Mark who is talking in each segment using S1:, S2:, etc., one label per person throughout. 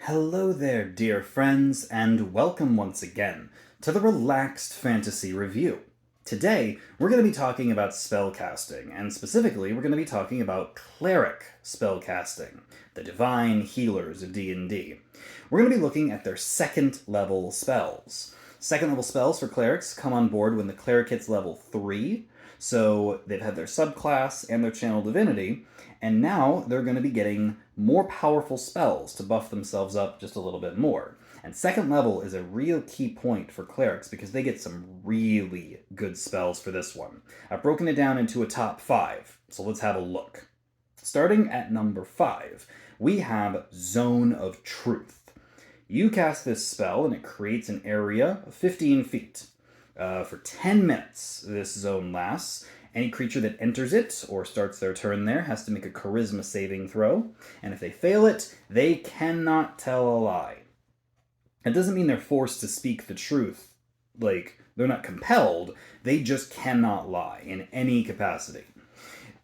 S1: Hello there, dear friends, and welcome once again to the Relaxed Fantasy Review. Today, we're going to be talking about spellcasting, and specifically, we're going to be talking about Cleric spellcasting, the divine healers of D&D. We're going to be looking at their second level spells. Second level spells for clerics come on board when the cleric hits level 3, so they've had their subclass and their channel divinity, and now they're going to be getting more powerful spells to buff themselves up just a little bit more. And second level is a real key point for clerics because they get some really good spells for this one. I've broken it down into a top 5, so let's have a look. Starting at number 5, we have Zone of Truth. You cast this spell and it creates an area of 15 feet. For 10 minutes, this zone lasts. Any creature that enters it or starts their turn there has to make a charisma saving throw, and if they fail it, they cannot tell a lie. It doesn't mean they're forced to speak the truth. Like, they're not compelled, they just cannot lie in any capacity.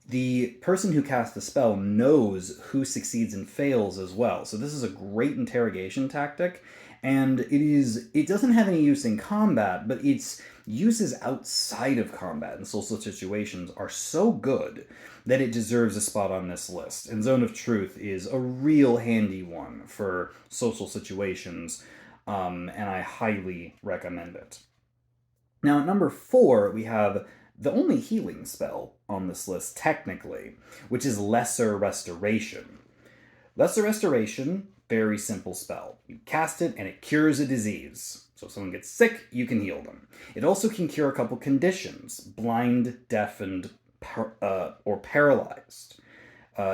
S1: The person who casts the spell knows who succeeds and fails as well, so this is a great interrogation tactic, and it doesn't have any use in combat, but its uses outside of combat and social situations are so good that it deserves a spot on this list. And Zone of Truth is a real handy one for social situations, and I highly recommend it. Now, at number 4, we have the only healing spell on this list, technically, which is Lesser Restoration. Lesser Restoration, very simple spell. You cast it and it cures a disease. So if someone gets sick, you can heal them. It also can cure a couple conditions: blind, deafened, or paralyzed.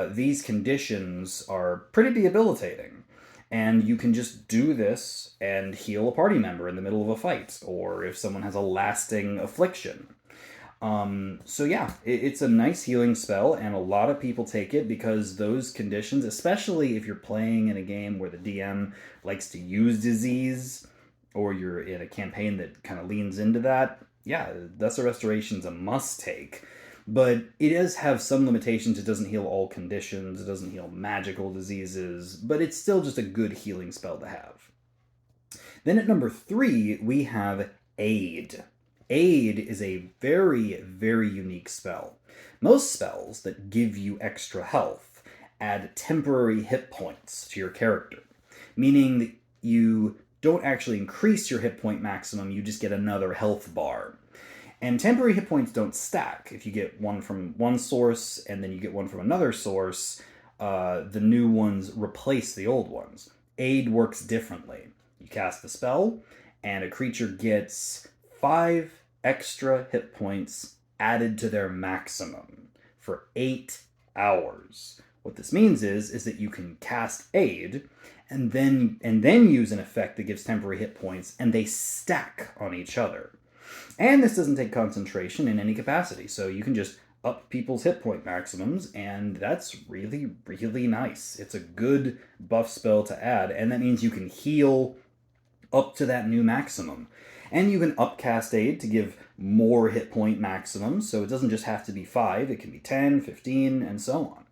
S1: These conditions are pretty debilitating. And you can just do this and heal a party member in the middle of a fight, or if someone has a lasting affliction. So yeah, it's a nice healing spell, and a lot of people take it because those conditions, especially if you're playing in a game where the DM likes to use disease, or you're in a campaign that kind of leans into that, yeah, Lesser Restoration's a must-take. But it does have some limitations. It doesn't heal all conditions, it doesn't heal magical diseases, but it's still just a good healing spell to have. Then at number 3, we have Aid. Aid is a very, very unique spell. Most spells that give you extra health add temporary hit points to your character, meaning that you don't actually increase your hit point maximum, you just get another health bar. And temporary hit points don't stack. If you get one from one source and then you get one from another source, the new ones replace the old ones. Aid works differently. You cast the spell, and a creature gets 5 extra hit points added to their maximum for 8 hours. What this means is that you can cast Aid and then use an effect that gives temporary hit points, and they stack on each other. And this doesn't take concentration in any capacity, so you can just up people's hit point maximums, and that's really, really nice. It's a good buff spell to add, and that means you can heal up to that new maximum. And you can upcast Aid to give more hit point maximums, so it doesn't just have to be 5, it can be 10, 15, and so on.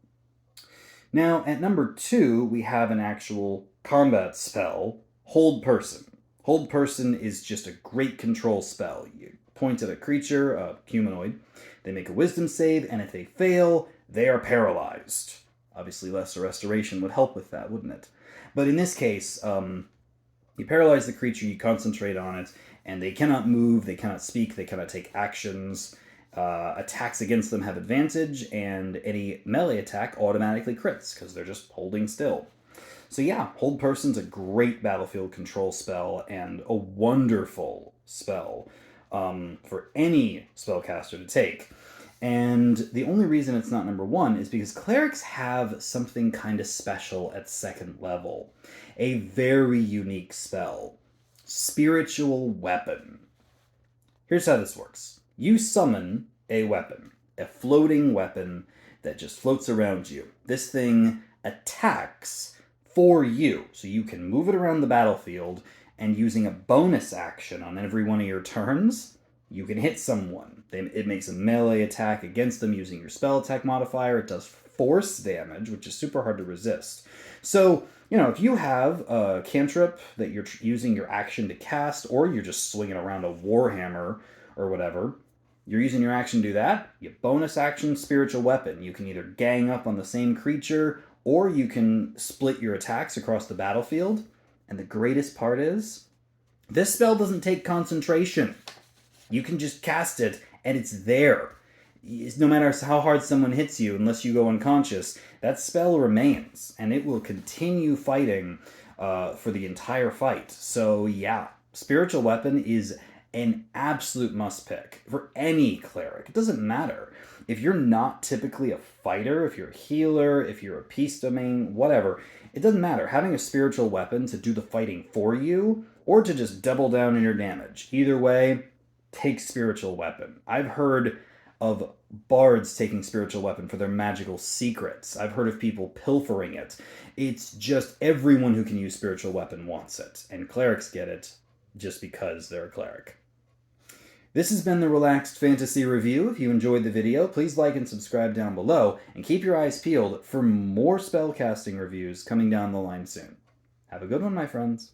S1: Now, at number 2, we have an actual combat spell, Hold Person. Hold Person is just a great control spell. You point at a creature, a humanoid, they make a wisdom save, and if they fail, they are paralyzed. Obviously, Lesser Restoration would help with that, wouldn't it? But in this case, you paralyze the creature, you concentrate on it, and they cannot move, they cannot speak, they cannot take actions. Attacks against them have advantage, and any melee attack automatically crits, because they're just holding still. So yeah, Hold Person's a great battlefield control spell, and a wonderful spell for any spellcaster to take. And the only reason it's not number 1 is because clerics have something kind of special at second level. A very unique spell. Spiritual Weapon. Here's how this works. You summon a weapon, a floating weapon that just floats around you. This thing attacks for you, so you can move it around the battlefield, and using a bonus action on every one of your turns, you can hit someone. It makes a melee attack against them using your spell attack modifier. It does force damage, which is super hard to resist. So If you have a cantrip that you're using your action to cast, or you're just swinging around a warhammer or whatever, you're using your action to do that, you bonus action spiritual weapon. You can either gang up on the same creature, or you can split your attacks across the battlefield. And the greatest part is, this spell doesn't take concentration. You can just cast it, and it's there. No matter how hard someone hits you, unless you go unconscious, that spell remains, and it will continue fighting for the entire fight. So yeah, Spiritual Weapon is an absolute must pick for any cleric. It doesn't matter. If you're not typically a fighter, if you're a healer, if you're a peace domain, whatever, it doesn't matter. Having a spiritual weapon to do the fighting for you, or to just double down on your damage. Either way, take spiritual weapon. I've heard of bards taking spiritual weapon for their magical secrets. I've heard of people pilfering it. It's just everyone who can use spiritual weapon wants it, and clerics get it just because they're a cleric. This has been the Relaxed Fantasy Review. If you enjoyed the video, please like and subscribe down below, and keep your eyes peeled for more spellcasting reviews coming down the line soon. Have a good one, my friends.